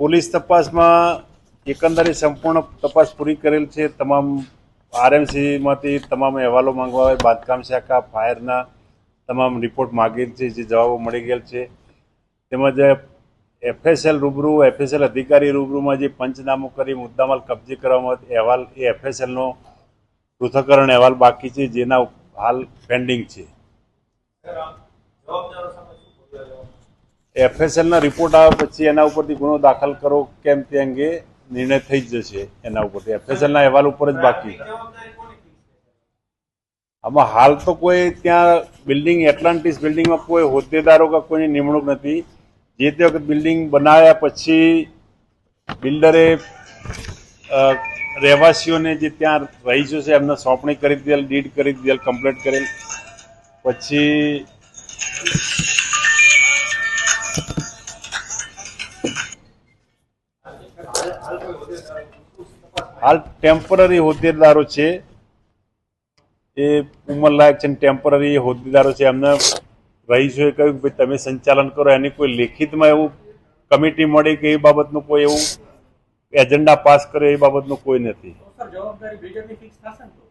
Police તપાસમાં એકંદરે સંપૂર્ણ તપાસ પૂરી કરેલ છે। તમામ આરએમસીમાંથી તમામ અહેવાલો માંગવા હોય, બાંધકામ શાખા, ફાયરના તમામ રિપોર્ટ માગેલ છે, જે જવાબો મળી ગયેલ છે। તેમજ એફએસએલ રૂબરૂ, એફએસએલ અધિકારી રૂબરૂમાં જે પંચનામું કરી મુદ્દામાલ કબજે કરવામાં અહેવાલ, એ એફએસએલનો પૃથ્થકરણ અહેવાલ બાકી છે, જેના હાલ પેન્ડિંગ છે। એફએસએલના રિપોર્ટ આવે પછી એના ઉપરથી ગુનો દાખલ કરો કેમ તે અંગે નિર્ણય થઈ જ જશે। એના ઉપરથી એફએસએલના અહેવાલ ઉપર જ બાકી। આમાં હાલ તો કોઈ ત્યાં બિલ્ડિંગ, એટલાન્ટિસ બિલ્ડિંગમાં કોઈ હોદ્દેદારો કે કોઈની નિમણૂક નથી। જે તે વખત બિલ્ડિંગ બનાવ્યા પછી બિલ્ડરે રહેવાસીઓને જે ત્યાં રહીશો છે એમને સોંપણી કરી દીધેલ, ડીડ કરી દીધેલ, કમ્પ્લીટ કરેલ। પછી હાલ ટેમ્પરરી હોદ્દેદારો છે, એ ઉંમરલાયક છે, ટેમ્પરરી હોદ્દેદારો છે, એમને રહીશોએ કહ્યું કે તમે સંચાલન કરો। એની કોઈ લેખિતમાં એવું કમિટી મળી કે એ બાબતનું કોઈ એવું એજન્ડા પાસ કરે એ બાબતનું કોઈ નથી। જવાબદારી બિલ્ડરની ફિક્સ થશે ને, તો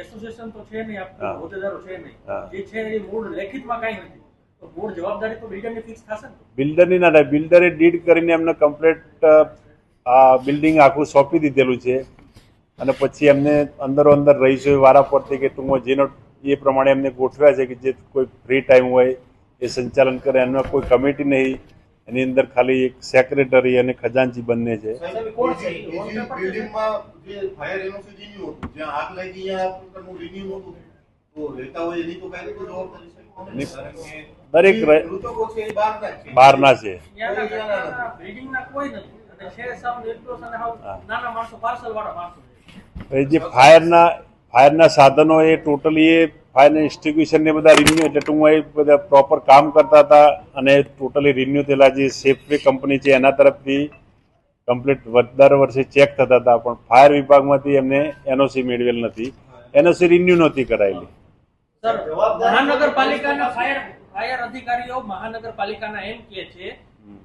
એસોસિએશન તો છે નહીં, આપણા હોદ્દેદારો છે નહીં, જે છે એ મૂળ લેખિતમાં કાંઈ નથી, તો મૂળ જવાબદારી તો બિલ્ડરની ફિક્સ થશે ને। બિલ્ડરની ના થાય, બિલ્ડરે ડીડ કરીને એમને કમ્પ્લીટ આ બિલ્ડિંગ આખું સોંપી દીધેલું છે, અને પછી એમને અંદરો અંદર રહીશો વારા પરથી કે ટૂંકમાં જેનો એ પ્રમાણે એમને ગોઠવ્યા છે કે જે કોઈ ફ્રી ટાઈમ હોય એ સંચાલન કરે। એમાં કોઈ કમિટી નહીં, એની અંદર ખાલી એક સેક્રેટરી અને ખજાનચી બંને છે। દરેક બહારના છે। જે ફાયરના સાધનો એ ટોટલી એ ફાયરના ઇન્સ્ટિટ્યુશન ને બધા રિન્યુ, એટલે ટૂંકમાં એ બધા પ્રોપર કામ કરતા હતા અને ટોટલી રિન્યુ થયેલા જે સેફવે કંપની છે એના તરફથી કમ્પ્લીટ દર વર્ષે ચેક થતા હતા, પણ ફાયર વિભાગમાંથી એમને એનઓસી મેળવેલ નથી, એનઓસી રિન્યુ નહોતી કરાયેલી। મહાનગરપાલિકાના ફાયર અધિકારીઓ મહાનગરપાલિકાના એમ કહે છે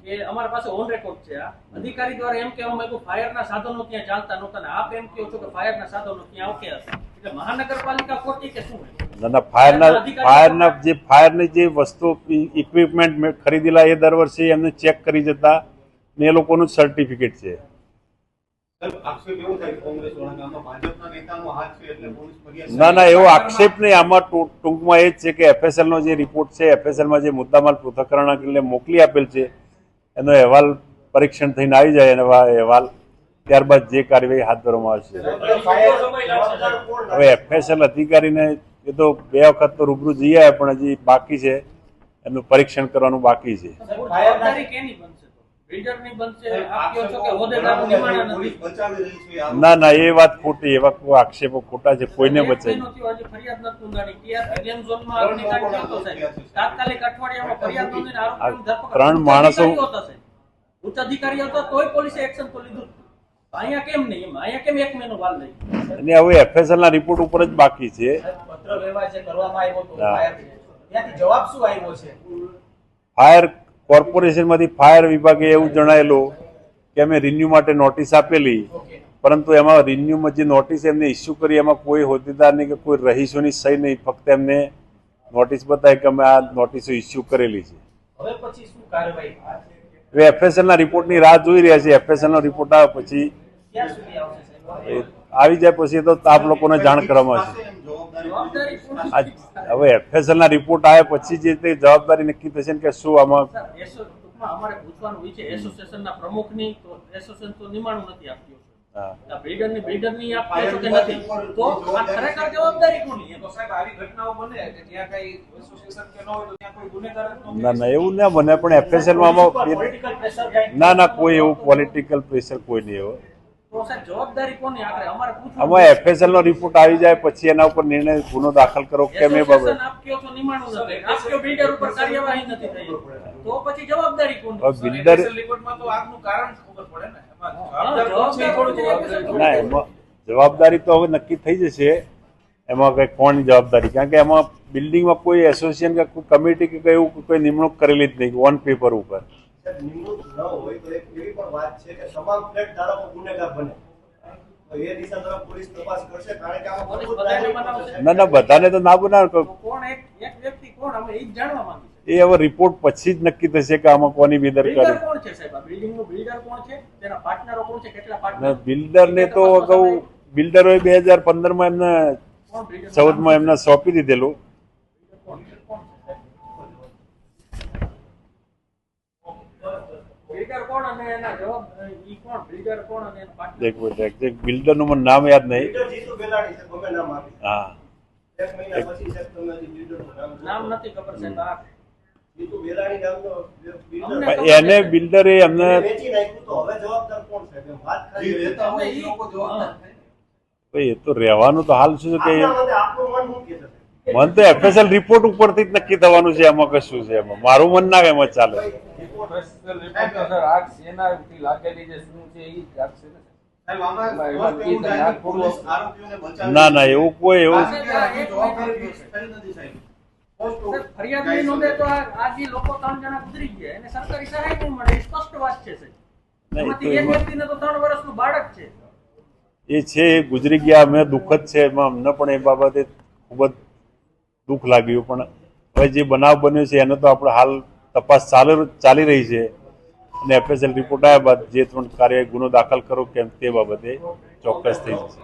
કે અમારા પાસે ઓન રેકોર્ડ છે, આ અધિકારી દ્વારા એમ કહેવામાં આવ્યું ફાયરના સાધનો ત્યાં ચાલતા નહોતા, ને આપ એમ કહો છો કે ફાયરના સાધનો ત્યાં ઓકે હતા, એટલે મહાનગરપાલિકા ખોટી કે શું? ના, ફાયરની જે વસ્તુ ઇક્વિપમેન્ટ ખરીદેલા એ દર વર્ષે એમને ચેક કરી જતા ને એ લોકોનું સર્ટિફિકેટ છે। ના, એવો આક્ષેપ નહીં। આમાં ટૂંકમાં એ જ છે કે એફએસએલ નો જે રિપોર્ટ છે, એફએસએલમાં જે મુદ્દામાલ પૃથ્થકરણ મોકલી આપેલ છે એનો અહેવાલ પરીક્ષણ થઈને આવી જાય, અને અહેવાલ ત્યારબાદ જે કાર્યવાહી હાથ ધરવામાં આવશે। હવે એફએસએલ અધિકારીને એ તો 2 વખત તો રૂબરૂ જઈ આવ્યા, પણ હજી બાકી છે, એનું પરીક્ષણ કરવાનું બાકી છે। ના, એ વાત ખોટી, એવા કોઈ આક્ષેપો ખોટા છે, કોઈને બચાવી। 3 માણસો ઉચ્ચ અધિકારી હતો તોય પોલીસે એક્શન તો લીધું, અહીંયા કેમ નહીં? અહીંયા કેમ 1 મહિનો વાર લઈ? અને હવે એફએસએલ ના રિપોર્ટ ઉપર જ બાકી છે। પત્ર વ્યવહાર જે કરવામાં આવ્યો તો ત્યાંથી જવાબ શું આવ્યો છે? ફાયર કોર્પોરેશનમાંથી ફાયર વિભાગે એવું જણાવેલું કે અમે રિન્યુ માટે નોટિસ આપેલી, પરંતુ એમાં રિન્યુમાં જે નોટિસ એમને ઇસ્યુ કરી એમાં કોઈ હોદ્દેદારની કે કોઈ રહીશોની સહી નહીં, ફક્ત એમને નોટિસ બતાવી કે અમે આ નોટિસો ઇસ્યુ કરેલી છે। હવે પછી શું કાર્યવાહી? હવે એફએસએલ ના રિપોર્ટની રાહ જોઈ રહ્યા છે। એફએસએલ નો રિપોર્ટ આવે પછી આવી જાય પછી તો આપ લોકોને જાણ કરવામાં આવશે। હવે એફએસએલ ના રિપોર્ટ આવે પછી જે તે જવાબદારી નક્કી થશે કે શું આમાં અમારે પૂછવાનું હોય છે એસોસિએશનના પ્રમુખની, તો એસોસિએશન તો નિમાણું નથી આપ્યું, બિલ્ડરની આપ્યો છે કે નથી, તો આ ખરેખર જવાબદારી કોની? તો સાહેબ આવી ઘટનાઓ બને કે જ્યાં કઈ એસોસિએશન કે ન હોય તો ત્યાં કોઈ ગુનેગાર ના, એવું ના બને, પણ એફએસએલ માં ના, કોઈ એવું પોલિટિકલ પ્રેશર કોઈ નહીં હોય। આમાં એફએસએલ નો રિપોર્ટ આવી જાય પછી એના ઉપર નિર્ણય ગુનો દાખલ કરો કેમ એ બાબત બિલ્ડર ના, એમાં જવાબદારી તો હવે નક્કી થઈ જશે, એમાં કઈ કોની જવાબદારી, કારણ કે એમાં બિલ્ડિંગમાં કોઈ એસોસિએશન કે કોઈ કમિટી કે એવું કોઈ નિમણૂક કરેલી જ નહીં, ઓન પેપર ઉપર નિમણૂક ન હોય તો એક એવી પણ વાત છે કે તમામ ફ્લેટ ધારકો ગુનેગાર બને. તો એ દિશા તરફ પોલીસ તપાસ કરશે, કારણ કે આમાં પોલીસ બધાને બનાવશે. ના બધાને તો ના બનાવે. તો કોણ એક વ્યક્તિ કોણ અમે એ જ જાણવા માંગીએ છીએ. એ હવે રિપોર્ટ પછી જ નક્કી થશે કે આમાં કોની બિલ્ડર બેદરકારી. કોણ છે સાહેબ? આ બિલ્ડિંગનું બિલ્ડર કોણ છે? તેના પાર્ટનરો કોણ છે? કેટલા ને પાર્ટનર? બિલ્ડરને તો અગાઉ બિલ્ડરોએ 2015માં એમને કોણ બિલ્ડર? 14માં એમને સોંપી દીધેલું. કોણ છે? કોણ છે સાહેબ? બિલ્ડર કોણ અને એના જવાબ ઈ કોણ? બિલ્ડર કોણ અને એના પાર્ટનર? એક મિનિટ, એક્ઝેક્ટ બિલ્ડરનું મને નામ યાદ નહીં. લીડર જીતુ બેલાણી છે, ગમે નામ આપી. હા, એક મહિના પછી સાહેબ તમે હજી લીડરનું નામ નથી ખબર સાહેબ. આ જીતુ બેલાણી નામનો બિલ્ડર અમને પણ એને બિલ્ડરે એમને વેચી નાખ્યું, તો હવે જવાબદાર કોણ છે? એમ વાત ખાલી અમે ઈ હા. ભાઈ, એ તો રહેવાનું તો હાલ શું છે કે આપના મતે આપનું મન શું કહે છે? મન તો FSL રિપોર્ટ ઉપરથી જ નક્કી થવાનું છે. એમાં કશું છે, એમાં મારું મન ના એમાં ચાલે. આગ શેનાથી લાગેલી છે, શું છે, ઈ જ આગ છે ને. સાહેબ, આમાં સ્પષ્ટ એવું થાય છે કે પોલીસ આરોપીઓને બચાવી ના એવું કોઈ એવું જવાબદારી ખરી નથી સાહેબ. સાહેબ, ફરિયાદ નહીં નોંધે તો આ જે લોકો 3 જણા ગુજરી ગયા એને સરકારી સહાય નહીં મળે. એ સ્પષ્ટ વાત છે સાહેબ. નહીં, એમાંથી તો એક એમાં- વ્યક્તિને તો 3 વર્ષનું બાળક છે. એ છે, એ ગુજરી ગયા. અમે દુઃખદ છે એમાં, અમને પણ એ બાબતે ખૂબ જ દુઃખ લાગ્યું. પણ હવે જે બનાવ બન્યો છે એનો તો આપણે હાલ તપાસ ચાલી રહી છે, અને FSL રિપોર્ટ આવ્યા બાદ જે પણ કાર્ય ગુનો દાખલ કરો કેમ તે બાબતે ચોક્કસ થઈ જશે.